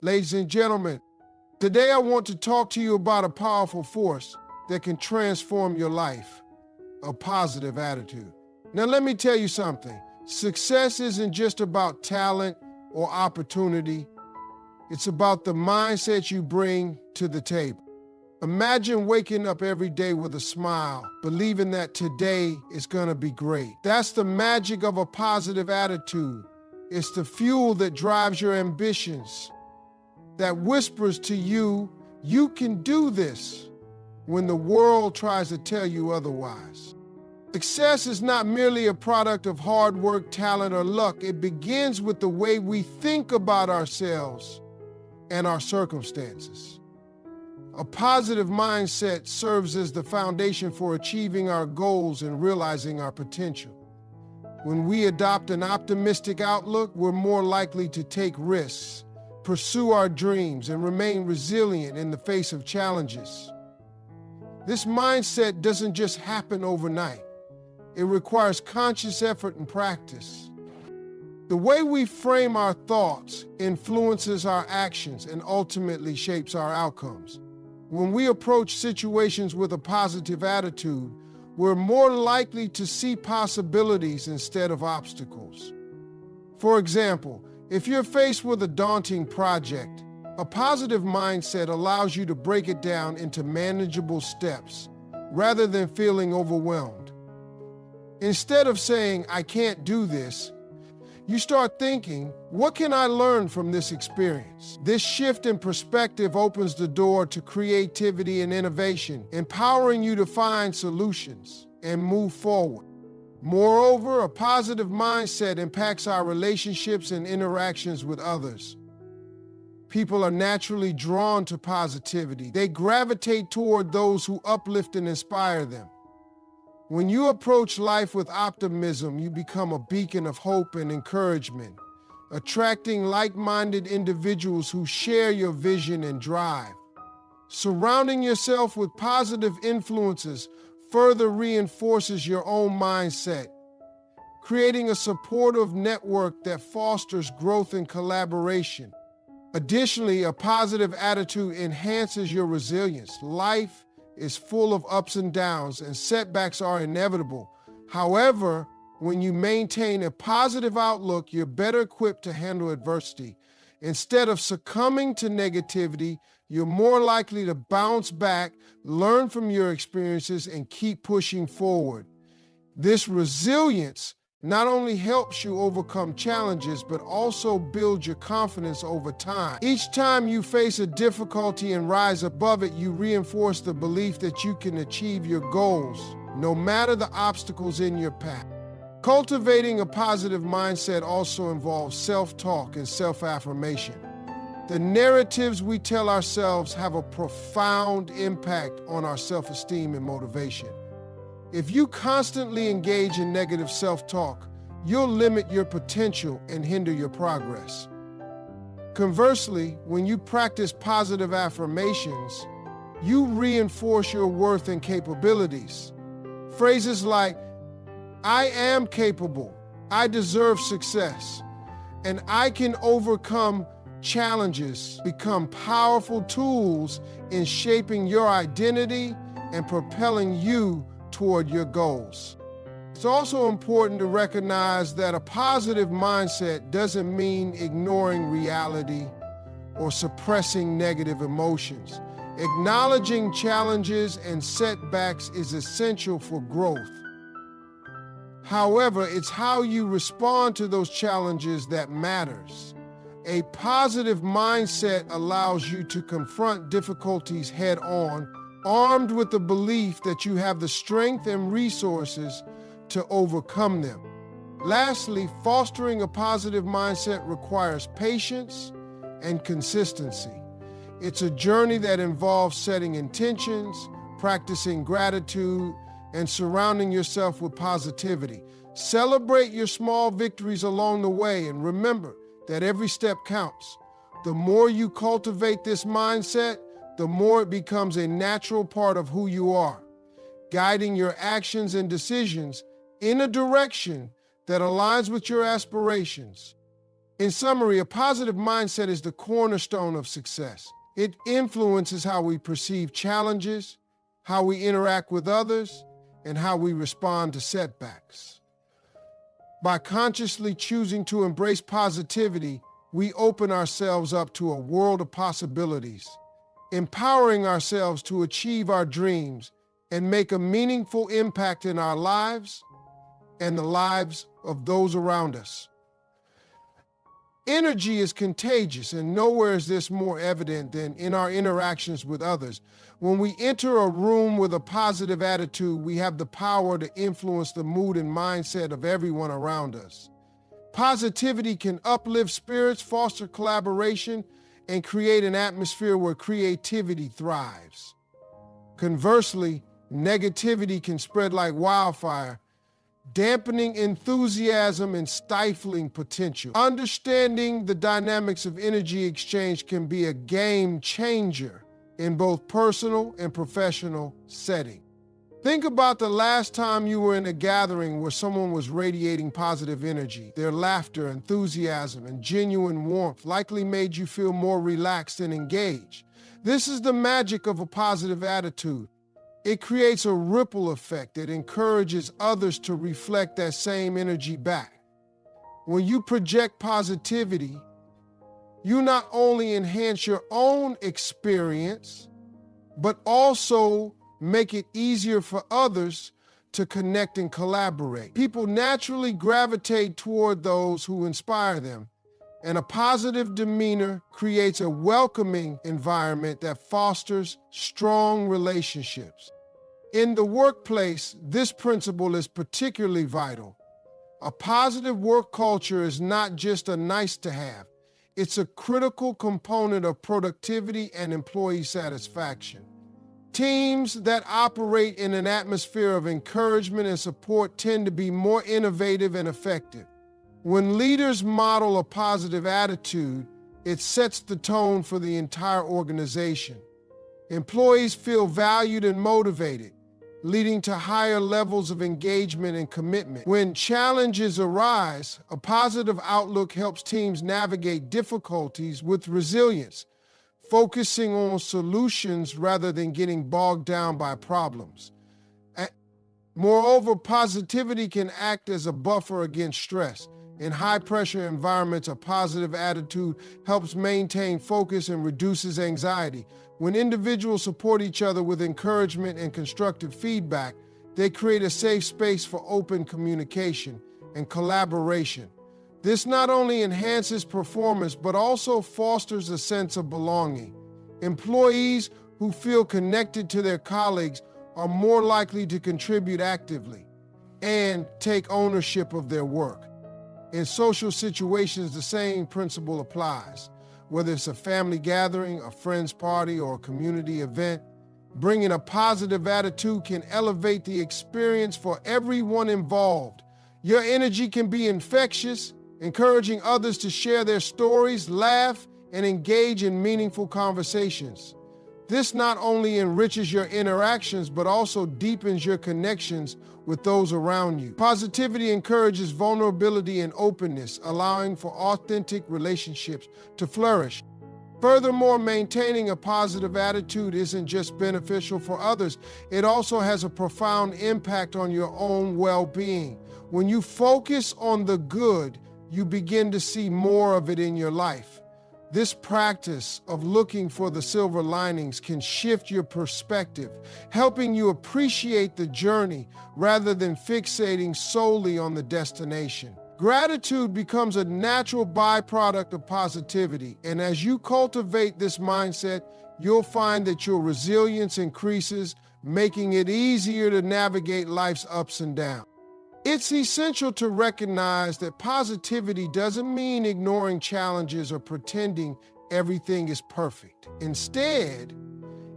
Ladies and gentlemen, today I want to talk to you about a powerful force that can transform your life, a positive attitude. Now, let me tell you something. Success isn't just about talent or opportunity. It's about the mindset you bring to the table. Imagine waking up every day with a smile, believing that today is going to be great. That's the magic of a positive attitude. It's the fuel that drives your ambitions, that whispers to you, you can do this, when the world tries to tell you otherwise. Success is not merely a product of hard work, talent, or luck. It begins with the way we think about ourselves and our circumstances. A positive mindset serves as the foundation for achieving our goals and realizing our potential. When we adopt an optimistic outlook, we're more likely to take risks, pursue our dreams, and remain resilient in the face of challenges. This mindset doesn't just happen overnight. It requires conscious effort and practice. The way we frame our thoughts influences our actions and ultimately shapes our outcomes. When we approach situations with a positive attitude, we're more likely to see possibilities instead of obstacles. For example, if you're faced with a daunting project, a positive mindset allows you to break it down into manageable steps rather than feeling overwhelmed. Instead of saying, I can't do this, you start thinking, what can I learn from this experience? This shift in perspective opens the door to creativity and innovation, empowering you to find solutions and move forward. Moreover, a positive mindset impacts our relationships and interactions with others. People are naturally drawn to positivity. They gravitate toward those who uplift and inspire them. When you approach life with optimism, you become a beacon of hope and encouragement, attracting like-minded individuals who share your vision and drive. Surrounding yourself with positive influences further reinforces your own mindset, creating a supportive network that fosters growth and collaboration. Additionally, a positive attitude enhances your resilience. Life is full of ups and downs, and setbacks are inevitable. However, when you maintain a positive outlook, you're better equipped to handle adversity. Instead of succumbing to negativity, you're more likely to bounce back, learn from your experiences, and keep pushing forward. This resilience not only helps you overcome challenges, but also builds your confidence over time. Each time you face a difficulty and rise above it, you reinforce the belief that you can achieve your goals, no matter the obstacles in your path. Cultivating a positive mindset also involves self-talk and self-affirmation. The narratives we tell ourselves have a profound impact on our self-esteem and motivation. If you constantly engage in negative self-talk, you'll limit your potential and hinder your progress. Conversely, when you practice positive affirmations, you reinforce your worth and capabilities. Phrases like, I am capable, I deserve success, and I can overcome challenges become powerful tools in shaping your identity and propelling you toward your goals. It's also important to recognize that a positive mindset doesn't mean ignoring reality or suppressing negative emotions. Acknowledging challenges and setbacks is essential for growth. However, it's how you respond to those challenges that matters. A positive mindset allows you to confront difficulties head on, armed with the belief that you have the strength and resources to overcome them. Lastly, fostering a positive mindset requires patience and consistency. It's a journey that involves setting intentions, practicing gratitude, and surrounding yourself with positivity. Celebrate your small victories along the way, and remember that every step counts. The more you cultivate this mindset, the more it becomes a natural part of who you are, guiding your actions and decisions in a direction that aligns with your aspirations. In summary, a positive mindset is the cornerstone of success. It influences how we perceive challenges, how we interact with others, and how we respond to setbacks. By consciously choosing to embrace positivity, we open ourselves up to a world of possibilities, empowering ourselves to achieve our dreams and make a meaningful impact in our lives and the lives of those around us. Energy is contagious, and nowhere is this more evident than in our interactions with others. When we enter a room with a positive attitude, we have the power to influence the mood and mindset of everyone around us. Positivity can uplift spirits, foster collaboration, and create an atmosphere where creativity thrives. Conversely, negativity can spread like wildfire, dampening enthusiasm and stifling potential. Understanding the dynamics of energy exchange can be a game changer in both personal and professional settings. Think about the last time you were in a gathering where someone was radiating positive energy. Their laughter, enthusiasm, and genuine warmth likely made you feel more relaxed and engaged. This is the magic of a positive attitude. It creates a ripple effect that encourages others to reflect that same energy back. When you project positivity, you not only enhance your own experience, but also make it easier for others to connect and collaborate. People naturally gravitate toward those who inspire them, and a positive demeanor creates a welcoming environment that fosters strong relationships. In the workplace, this principle is particularly vital. A positive work culture is not just a nice to have, it's a critical component of productivity and employee satisfaction. Teams that operate in an atmosphere of encouragement and support tend to be more innovative and effective. When leaders model a positive attitude, it sets the tone for the entire organization. Employees feel valued and motivated, leading to higher levels of engagement and commitment. When challenges arise, a positive outlook helps teams navigate difficulties with resilience, focusing on solutions rather than getting bogged down by problems. Moreover, positivity can act as a buffer against stress. In high-pressure environments, a positive attitude helps maintain focus and reduces anxiety. When individuals support each other with encouragement and constructive feedback, they create a safe space for open communication and collaboration. This not only enhances performance, but also fosters a sense of belonging. Employees who feel connected to their colleagues are more likely to contribute actively and take ownership of their work. In social situations, the same principle applies. Whether it's a family gathering, a friend's party, or a community event, bringing a positive attitude can elevate the experience for everyone involved. Your energy can be infectious, encouraging others to share their stories, laugh, and engage in meaningful conversations. This not only enriches your interactions, but also deepens your connections with those around you. Positivity encourages vulnerability and openness, allowing for authentic relationships to flourish. Furthermore, maintaining a positive attitude isn't just beneficial for others, it also has a profound impact on your own well-being. When you focus on the good, you begin to see more of it in your life. This practice of looking for the silver linings can shift your perspective, helping you appreciate the journey rather than fixating solely on the destination. Gratitude becomes a natural byproduct of positivity, and as you cultivate this mindset, you'll find that your resilience increases, making it easier to navigate life's ups and downs. It's essential to recognize that positivity doesn't mean ignoring challenges or pretending everything is perfect. Instead,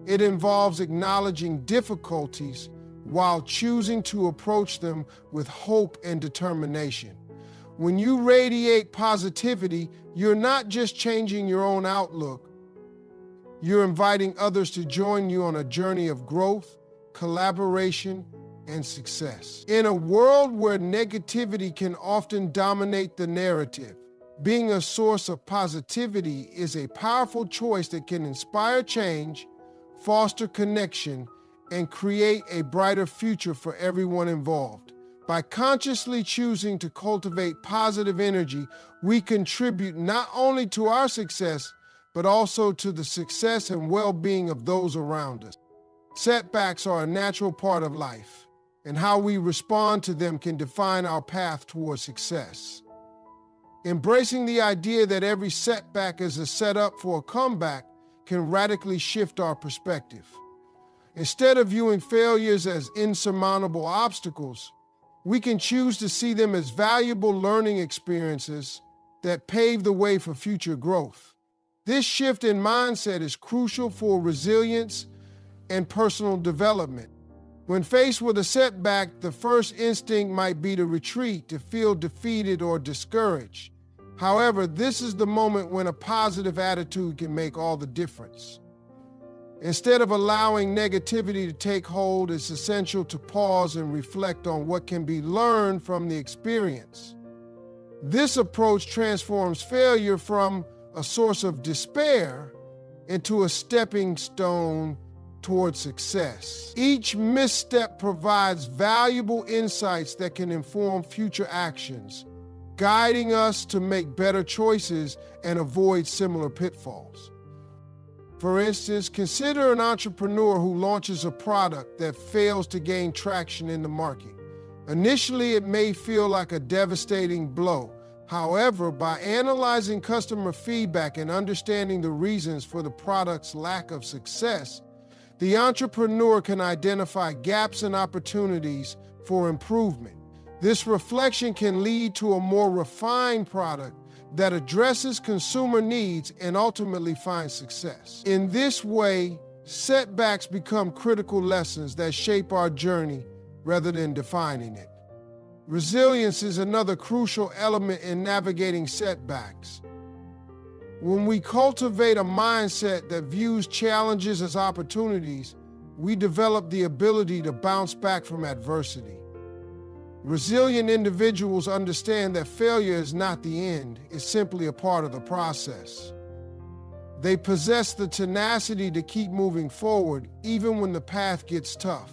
it involves acknowledging difficulties while choosing to approach them with hope and determination. When you radiate positivity, you're not just changing your own outlook, you're inviting others to join you on a journey of growth, collaboration, and success. In a world where negativity can often dominate the narrative, Being a source of positivity is a powerful choice that can inspire change, foster connection, and create a brighter future for everyone involved. By consciously choosing to cultivate positive energy, we contribute not only to our success, but also to the success and well-being of those around us. Setbacks are a natural part of life, and how we respond to them can define our path towards success. Embracing the idea that every setback is a setup for a comeback can radically shift our perspective. Instead of viewing failures as insurmountable obstacles, we can choose to see them as valuable learning experiences that pave the way for future growth. This shift in mindset is crucial for resilience and personal development. When faced with a setback, the first instinct might be to retreat, to feel defeated or discouraged. However, this is the moment when a positive attitude can make all the difference. Instead of allowing negativity to take hold, it's essential to pause and reflect on what can be learned from the experience. This approach transforms failure from a source of despair into a stepping stone toward success. Each misstep provides valuable insights that can inform future actions, guiding us to make better choices and avoid similar pitfalls. For instance, consider an entrepreneur who launches a product that fails to gain traction in the market. Initially, it may feel like a devastating blow. However, by analyzing customer feedback and understanding the reasons for the product's lack of success, the entrepreneur can identify gaps and opportunities for improvement. This reflection can lead to a more refined product that addresses consumer needs and ultimately finds success. In this way, setbacks become critical lessons that shape our journey rather than defining it. Resilience is another crucial element in navigating setbacks. When we cultivate a mindset that views challenges as opportunities, we develop the ability to bounce back from adversity. Resilient individuals understand that failure is not the end, it's simply a part of the process. They possess the tenacity to keep moving forward even when the path gets tough.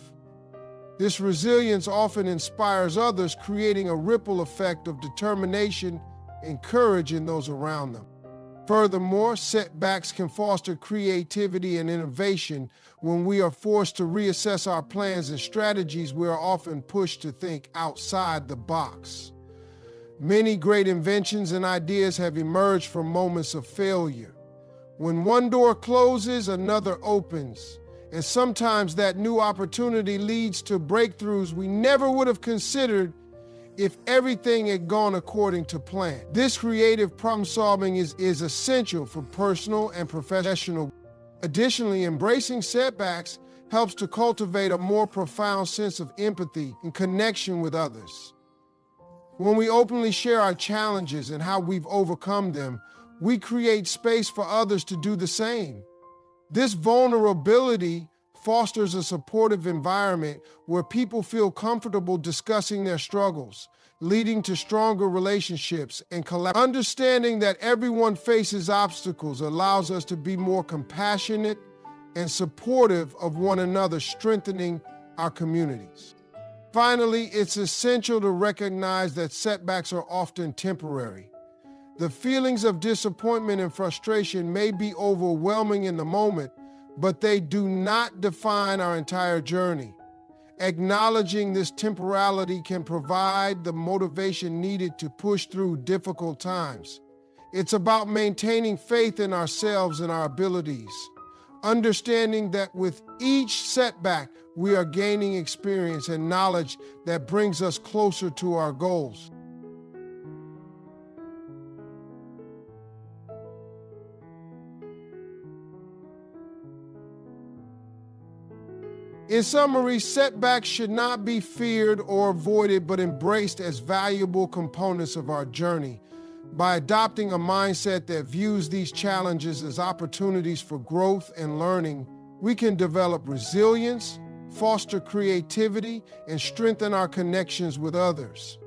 This resilience often inspires others, creating a ripple effect of determination and courage in those around them. Furthermore, setbacks can foster creativity and innovation. When we are forced to reassess our plans and strategies, we are often pushed to think outside the box. Many great inventions and ideas have emerged from moments of failure. When one door closes, another opens. And sometimes that new opportunity leads to breakthroughs we never would have considered if everything had gone according to plan. This creative problem solving is essential for personal and professional. Additionally, embracing setbacks helps to cultivate a more profound sense of empathy and connection with others. When we openly share our challenges and how we've overcome them, we create space for others to do the same. This vulnerability fosters a supportive environment where people feel comfortable discussing their struggles, leading to stronger relationships and collaboration. Understanding that everyone faces obstacles allows us to be more compassionate and supportive of one another, strengthening our communities. Finally, it's essential to recognize that setbacks are often temporary. The feelings of disappointment and frustration may be overwhelming in the moment, but they do not define our entire journey. Acknowledging this temporality can provide the motivation needed to push through difficult times. It's about maintaining faith in ourselves and our abilities, understanding that with each setback, we are gaining experience and knowledge that brings us closer to our goals. In summary, setbacks should not be feared or avoided, but embraced as valuable components of our journey. By adopting a mindset that views these challenges as opportunities for growth and learning, we can develop resilience, foster creativity, and strengthen our connections with others.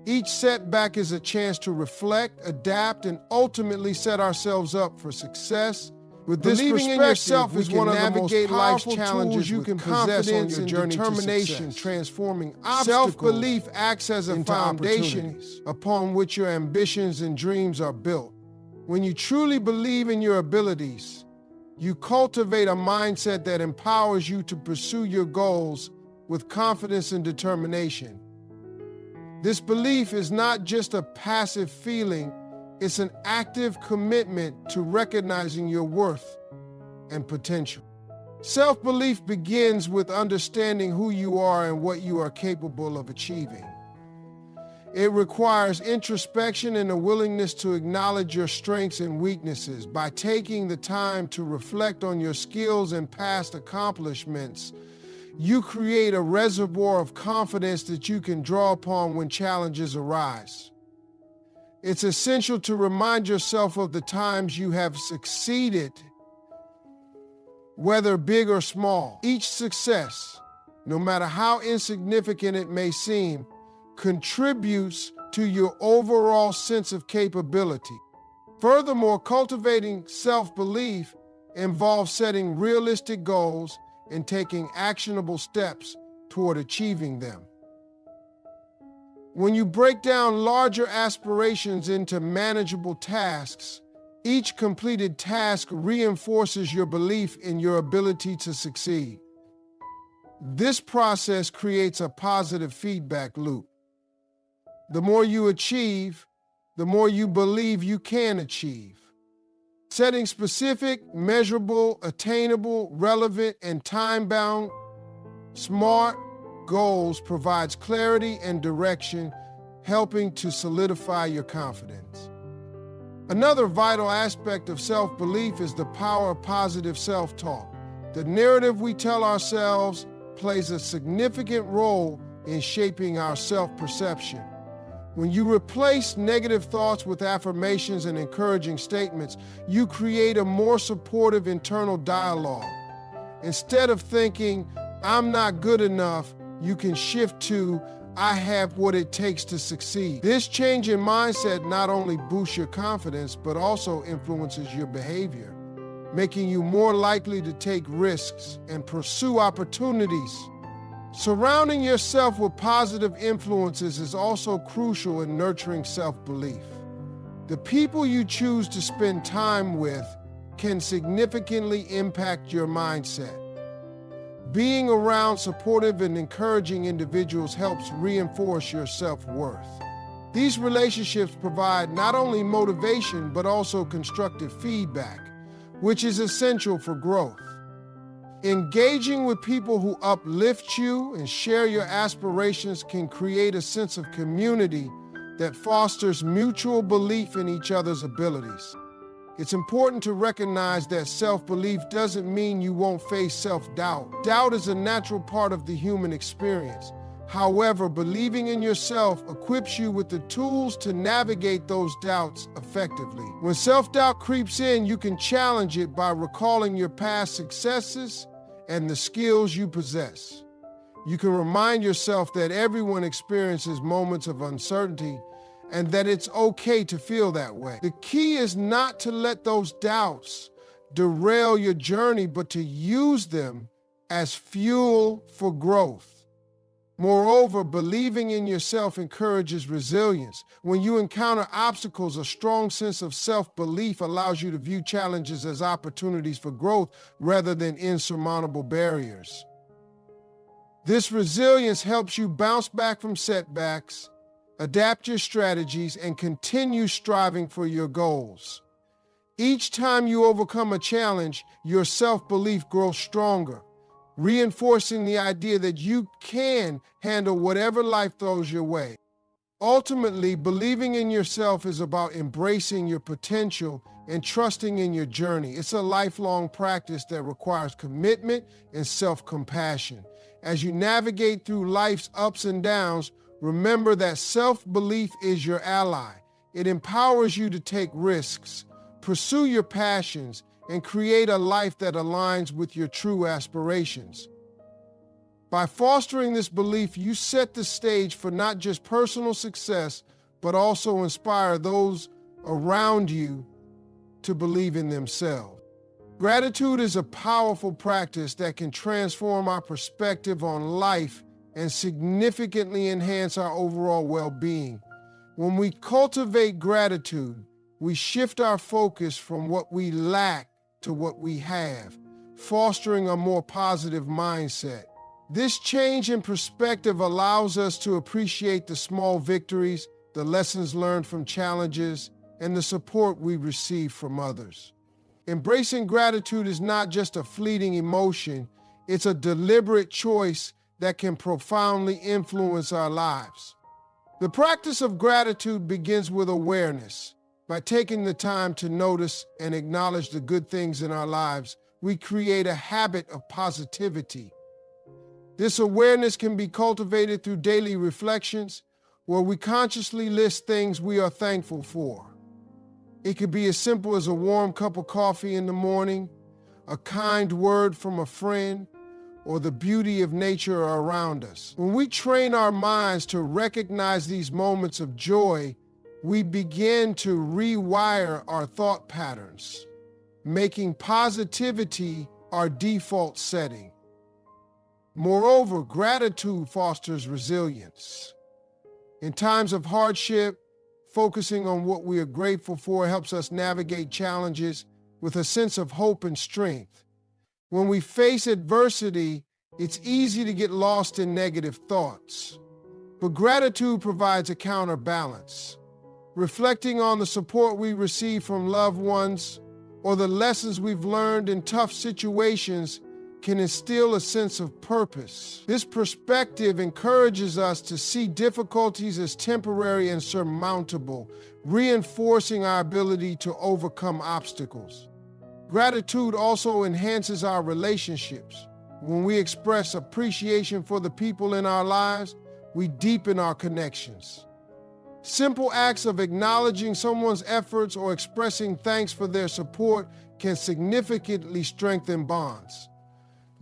Each setback is a chance to reflect, adapt, and ultimately set ourselves up for success. With this Believing in yourself is one of the most powerful challenges you can possess on your journey to success. Transforming obstacles. Self-belief acts as a foundation upon which your ambitions and dreams are built. When you truly believe in your abilities, you cultivate a mindset that empowers you to pursue your goals with confidence and determination. This belief is not just a passive feeling, it's an active commitment to recognizing your worth and potential. Self-belief begins with understanding who you are and what you are capable of achieving. It requires introspection and a willingness to acknowledge your strengths and weaknesses. By taking the time to reflect on your skills and past accomplishments, you create a reservoir of confidence that you can draw upon when challenges arise. It's essential to remind yourself of the times you have succeeded, whether big or small. Each success, no matter how insignificant it may seem, contributes to your overall sense of capability. Furthermore, cultivating self-belief involves setting realistic goals and taking actionable steps toward achieving them. When you break down larger aspirations into manageable tasks, each completed task reinforces your belief in your ability to succeed. This process creates a positive feedback loop. The more you achieve, the more you believe you can achieve. Setting specific, measurable, attainable, relevant, and time-bound, SMART goals provides clarity and direction, helping to solidify your confidence. Another vital aspect of self-belief is the power of positive self-talk. The narrative we tell ourselves plays a significant role in shaping our self-perception. When you replace negative thoughts with affirmations and encouraging statements, you create a more supportive internal dialogue. Instead of thinking, "I'm not good enough," you can shift to, "I have what it takes to succeed." This change in mindset not only boosts your confidence, but also influences your behavior, making you more likely to take risks and pursue opportunities. Surrounding yourself with positive influences is also crucial in nurturing self-belief. The people you choose to spend time with can significantly impact your mindset. Being around supportive and encouraging individuals helps reinforce your self-worth. These relationships provide not only motivation, but also constructive feedback, which is essential for growth. Engaging with people who uplift you and share your aspirations can create a sense of community that fosters mutual belief in each other's abilities. It's important to recognize that self-belief doesn't mean you won't face self-doubt. Doubt is a natural part of the human experience. However, believing in yourself equips you with the tools to navigate those doubts effectively. When self-doubt creeps in, you can challenge it by recalling your past successes and the skills you possess. You can remind yourself that everyone experiences moments of uncertainty and that it's okay to feel that way. The key is not to let those doubts derail your journey, but to use them as fuel for growth. Moreover, believing in yourself encourages resilience. When you encounter obstacles, a strong sense of self-belief allows you to view challenges as opportunities for growth rather than insurmountable barriers. This resilience helps you bounce back from setbacks, adapt your strategies, and continue striving for your goals. Each time you overcome a challenge, your self-belief grows stronger, reinforcing the idea that you can handle whatever life throws your way. Ultimately, believing in yourself is about embracing your potential and trusting in your journey. It's a lifelong practice that requires commitment and self-compassion. As you navigate through life's ups and downs, remember that self-belief is your ally. It empowers you to take risks, pursue your passions, and create a life that aligns with your true aspirations. By fostering this belief, you set the stage for not just personal success, but also inspire those around you to believe in themselves. Gratitude is a powerful practice that can transform our perspective on life and significantly enhance our overall well-being. When we cultivate gratitude, we shift our focus from what we lack to what we have, fostering a more positive mindset. This change in perspective allows us to appreciate the small victories, the lessons learned from challenges, and the support we receive from others. Embracing gratitude is not just a fleeting emotion, it's a deliberate choice that can profoundly influence our lives. The practice of gratitude begins with awareness. By taking the time to notice and acknowledge the good things in our lives, we create a habit of positivity. This awareness can be cultivated through daily reflections, where we consciously list things we are thankful for. It could be as simple as a warm cup of coffee in the morning, a kind word from a friend, or the beauty of nature around us. When we train our minds to recognize these moments of joy, we begin to rewire our thought patterns, making positivity our default setting. Moreover, gratitude fosters resilience. In times of hardship, focusing on what we are grateful for helps us navigate challenges with a sense of hope and strength. When we face adversity, it's easy to get lost in negative thoughts. But gratitude provides a counterbalance. Reflecting on the support we receive from loved ones or the lessons we've learned in tough situations can instill a sense of purpose. This perspective encourages us to see difficulties as temporary and surmountable, reinforcing our ability to overcome obstacles. Gratitude also enhances our relationships. When we express appreciation for the people in our lives, we deepen our connections. Simple acts of acknowledging someone's efforts or expressing thanks for their support can significantly strengthen bonds.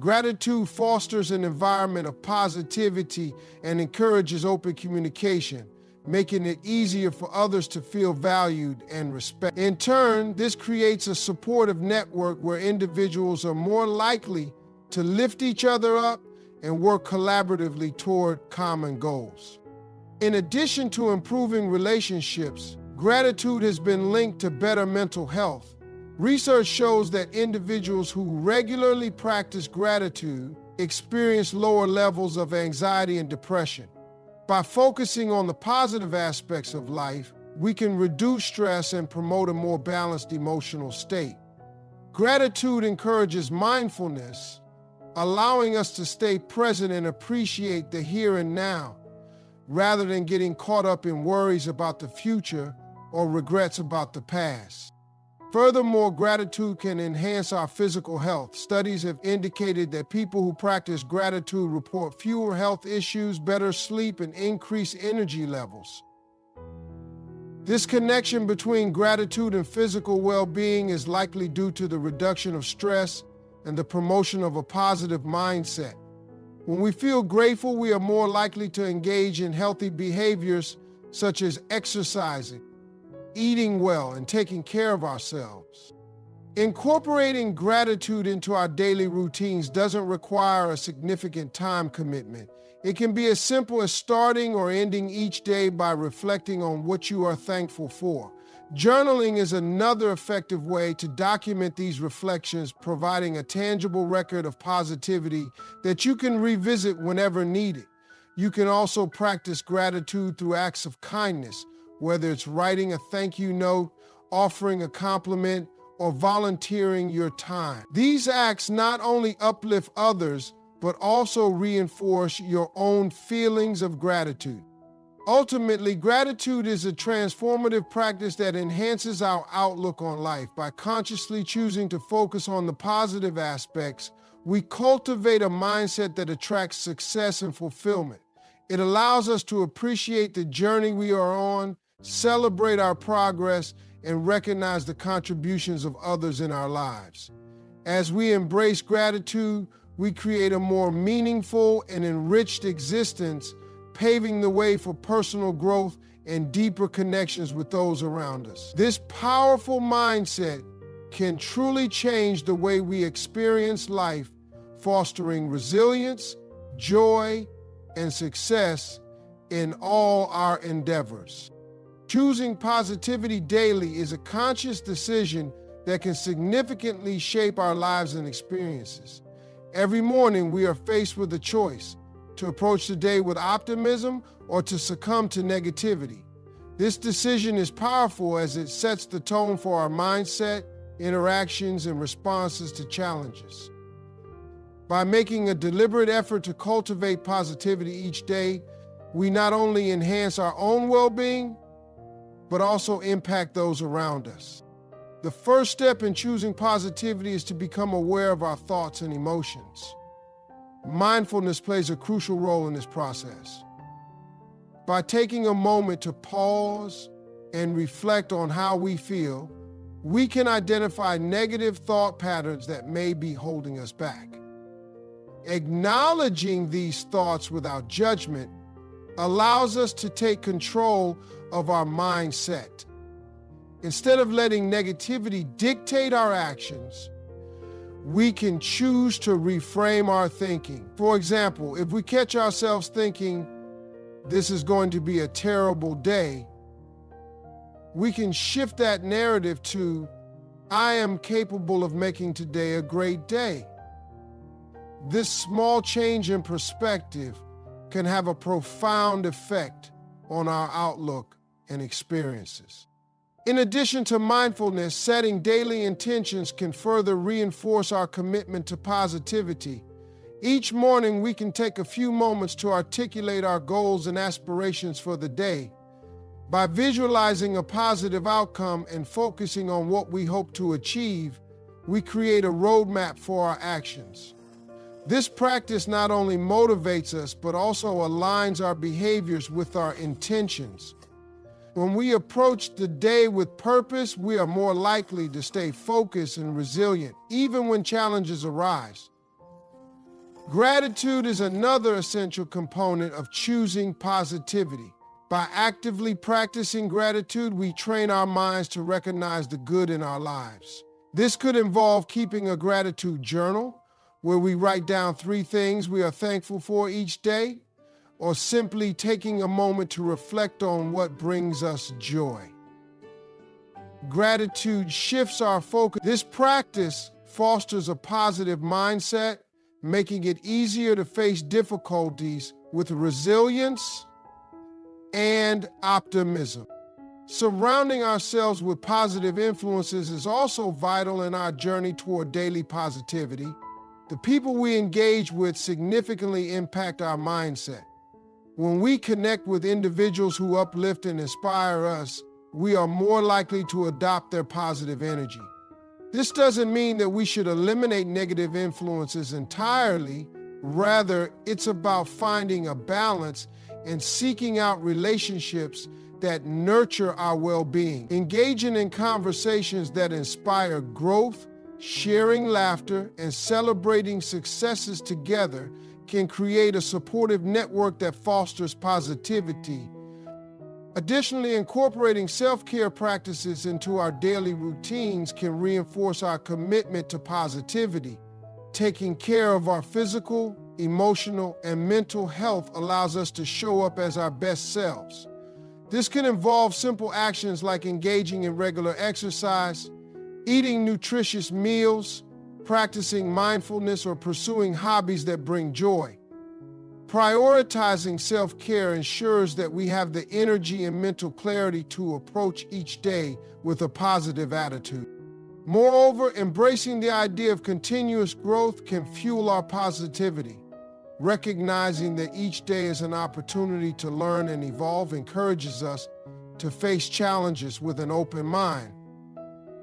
Gratitude fosters an environment of positivity and encourages open communication, making it easier for others to feel valued and respected. In turn, this creates a supportive network where individuals are more likely to lift each other up and work collaboratively toward common goals. In addition to improving relationships, gratitude has been linked to better mental health. Research shows that individuals who regularly practice gratitude experience lower levels of anxiety and depression. By focusing on the positive aspects of life, we can reduce stress and promote a more balanced emotional state. Gratitude encourages mindfulness, allowing us to stay present and appreciate the here and now, rather than getting caught up in worries about the future or regrets about the past. Furthermore, gratitude can enhance our physical health. Studies have indicated that people who practice gratitude report fewer health issues, better sleep, and increased energy levels. This connection between gratitude and physical well-being is likely due to the reduction of stress and the promotion of a positive mindset. When we feel grateful, we are more likely to engage in healthy behaviors such as exercising, eating well, and taking care of ourselves. Incorporating gratitude into our daily routines doesn't require a significant time commitment. It can be as simple as starting or ending each day by reflecting on what you are thankful for. Journaling is another effective way to document these reflections, providing a tangible record of positivity that you can revisit whenever needed. You can also practice gratitude through acts of kindness, whether it's writing a thank you note, offering a compliment, or volunteering your time. These acts not only uplift others, but also reinforce your own feelings of gratitude. Ultimately, gratitude is a transformative practice that enhances our outlook on life. By consciously choosing to focus on the positive aspects, we cultivate a mindset that attracts success and fulfillment. It allows us to appreciate the journey we are on, celebrate our progress, and recognize the contributions of others in our lives. As we embrace gratitude, we create a more meaningful and enriched existence, paving the way for personal growth and deeper connections with those around us. This powerful mindset can truly change the way we experience life, fostering resilience, joy, and success in all our endeavors. Choosing positivity daily is a conscious decision that can significantly shape our lives and experiences. Every morning, we are faced with a choice to approach the day with optimism or to succumb to negativity. This decision is powerful as it sets the tone for our mindset, interactions, and responses to challenges. By making a deliberate effort to cultivate positivity each day, we not only enhance our own well-being, but also impact those around us. The first step in choosing positivity is to become aware of our thoughts and emotions. Mindfulness plays a crucial role in this process. By taking a moment to pause and reflect on how we feel, we can identify negative thought patterns that may be holding us back. Acknowledging these thoughts without judgment allows us to take control of our mindset. Instead of letting negativity dictate our actions, we can choose to reframe our thinking. For example, if we catch ourselves thinking, "This is going to be a terrible day," we can shift that narrative to, "I am capable of making today a great day." This small change in perspective can have a profound effect on our outlook and experiences. In addition to mindfulness, setting daily intentions can further reinforce our commitment to positivity. Each morning, we can take a few moments to articulate our goals and aspirations for the day. By visualizing a positive outcome and focusing on what we hope to achieve, we create a roadmap for our actions. This practice not only motivates us, but also aligns our behaviors with our intentions. When we approach the day with purpose, we are more likely to stay focused and resilient, even when challenges arise. Gratitude is another essential component of choosing positivity. By actively practicing gratitude, we train our minds to recognize the good in our lives. This could involve keeping a gratitude journal, where we write down 3 things we are thankful for each day, or simply taking a moment to reflect on what brings us joy. Gratitude shifts our focus. This practice fosters a positive mindset, making it easier to face difficulties with resilience and optimism. Surrounding ourselves with positive influences is also vital in our journey toward daily positivity. The people we engage with significantly impact our mindset. When we connect with individuals who uplift and inspire us, we are more likely to adopt their positive energy. This doesn't mean that we should eliminate negative influences entirely. Rather, it's about finding a balance and seeking out relationships that nurture our well-being. Engaging in conversations that inspire growth, sharing laughter, and celebrating successes together can create a supportive network that fosters positivity. Additionally, incorporating self-care practices into our daily routines can reinforce our commitment to positivity. Taking care of our physical, emotional, and mental health allows us to show up as our best selves. This can involve simple actions like engaging in regular exercise, eating nutritious meals, practicing mindfulness, or pursuing hobbies that bring joy. Prioritizing self-care ensures that we have the energy and mental clarity to approach each day with a positive attitude. Moreover, embracing the idea of continuous growth can fuel our positivity. Recognizing that each day is an opportunity to learn and evolve encourages us to face challenges with an open mind.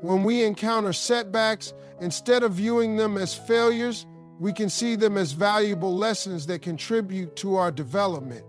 When we encounter setbacks, instead of viewing them as failures, we can see them as valuable lessons that contribute to our development.